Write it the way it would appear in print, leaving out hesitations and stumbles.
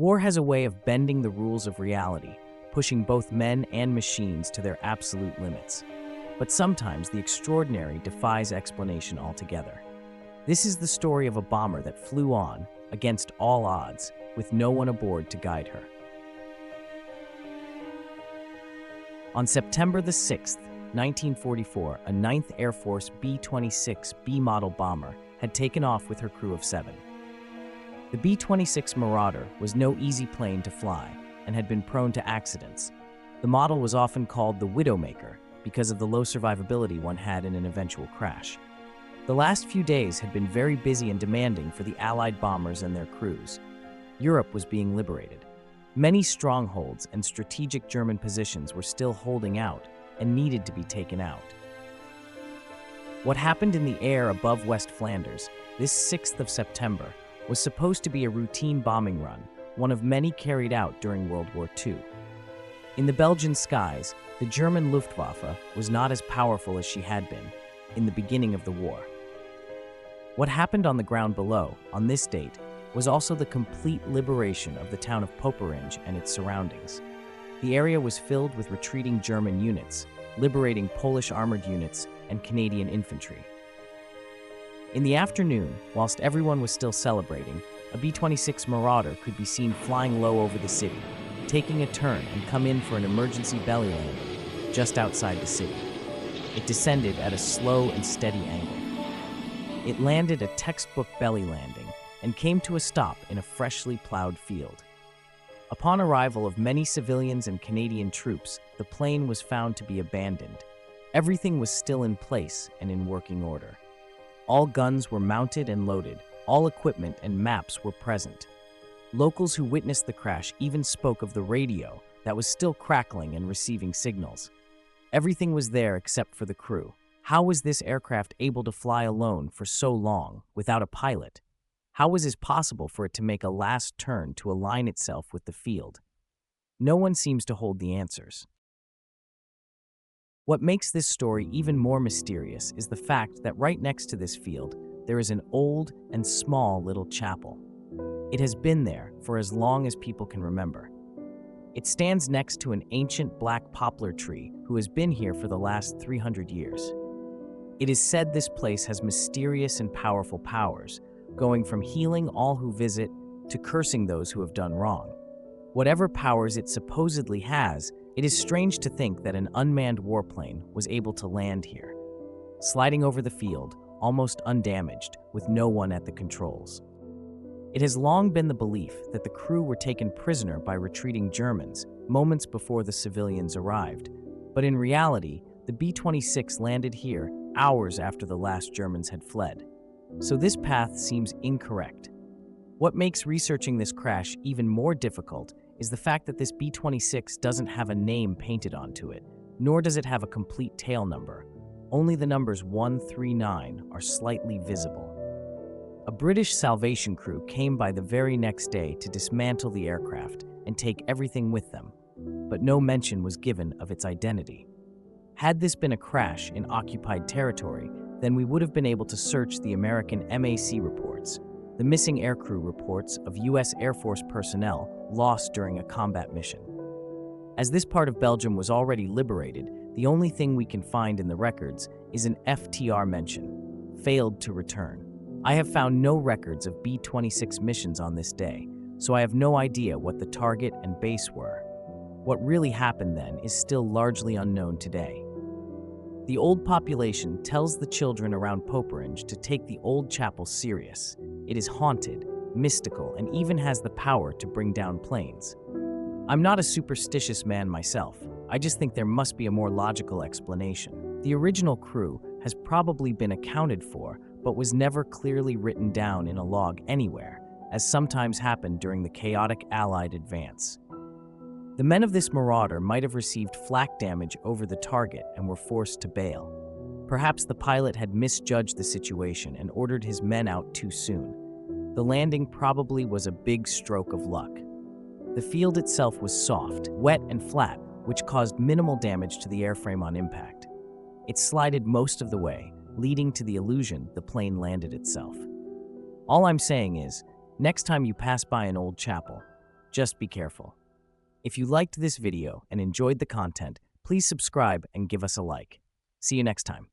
War has a way of bending the rules of reality, pushing both men and machines to their absolute limits. But sometimes the extraordinary defies explanation altogether. This is the story of a bomber that flew on, against all odds, with no one aboard to guide her. On September the 6th, 1944, a 9th Air Force B-26b model bomber had taken off with her crew of 7. The B-26 Marauder was no easy plane to fly and had been prone to accidents. The model was often called the Widowmaker because of the low survivability one had in an eventual crash. The last few days had been very busy and demanding for the Allied bombers and their crews. Europe was being liberated. Many strongholds and strategic German positions were still holding out and needed to be taken out. What happened in the air above West Flanders this 6th of September was supposed to be a routine bombing run, one of many carried out during World War II. In the Belgian skies, the German Luftwaffe was not as powerful as she had been in the beginning of the war. What happened on the ground below, on this date, was also the complete liberation of the town of Poperinge and its surroundings. The area was filled with retreating German units, liberating Polish armored units and Canadian infantry. In the afternoon, whilst everyone was still celebrating, a B-26 Marauder could be seen flying low over the city, taking a turn and come in for an emergency belly landing just outside the city. It descended at a slow and steady angle. It landed a textbook belly landing and came to a stop in a freshly plowed field. Upon arrival of many civilians and Canadian troops, the plane was found to be abandoned. Everything was still in place and in working order. All guns were mounted and loaded, all equipment and maps were present. Locals who witnessed the crash even spoke of the radio that was still crackling and receiving signals. Everything was there except for the crew. How was this aircraft able to fly alone for so long, without a pilot? How was it possible for it to make a last turn to align itself with the field? No one seems to hold the answers. What makes this story even more mysterious is the fact that right next to this field, there is an old and small little chapel. It has been there for as long as people can remember. It stands next to an ancient black poplar tree who has been here for the last 300 years. It is said this place has mysterious and powerful powers, going from healing all who visit to cursing those who have done wrong. Whatever powers it supposedly has, it is strange to think that an unmanned warplane was able to land here, sliding over the field, almost undamaged, with no one at the controls. It has long been the belief that the crew were taken prisoner by retreating Germans moments before the civilians arrived, but in reality, the B-26 landed here hours after the last Germans had fled. So this path seems incorrect. What makes researching this crash even more difficult is the fact that this B-26 doesn't have a name painted onto it, nor does it have a complete tail number. Only the numbers 139 are slightly visible. A British salvation crew came by the very next day to dismantle the aircraft and take everything with them, but no mention was given of its identity. Had this been a crash in occupied territory, then we would have been able to search the American MAC reports, the missing aircrew reports of U.S. Air Force personnel lost during a combat mission. As this part of Belgium was already liberated, the only thing we can find in the records is an FTR mention, failed to return. I have found no records of B-26 missions on this day, so I have no idea what the target and base were. What really happened then is still largely unknown today. The old population tells the children around Poperinge to take the old chapel serious. It is haunted, mystical, and even has the power to bring down planes. I'm not a superstitious man myself. I just think there must be a more logical explanation. The original crew has probably been accounted for, but was never clearly written down in a log anywhere, as sometimes happened during the chaotic Allied advance. The men of this Marauder might have received flak damage over the target and were forced to bail. Perhaps the pilot had misjudged the situation and ordered his men out too soon. The landing probably was a big stroke of luck. The field itself was soft, wet, and flat, which caused minimal damage to the airframe on impact. It slided most of the way, leading to the illusion the plane landed itself. All I'm saying is, next time you pass by an old chapel, Just be careful. If you liked this video and enjoyed the content, please subscribe and give us a like. See you next time.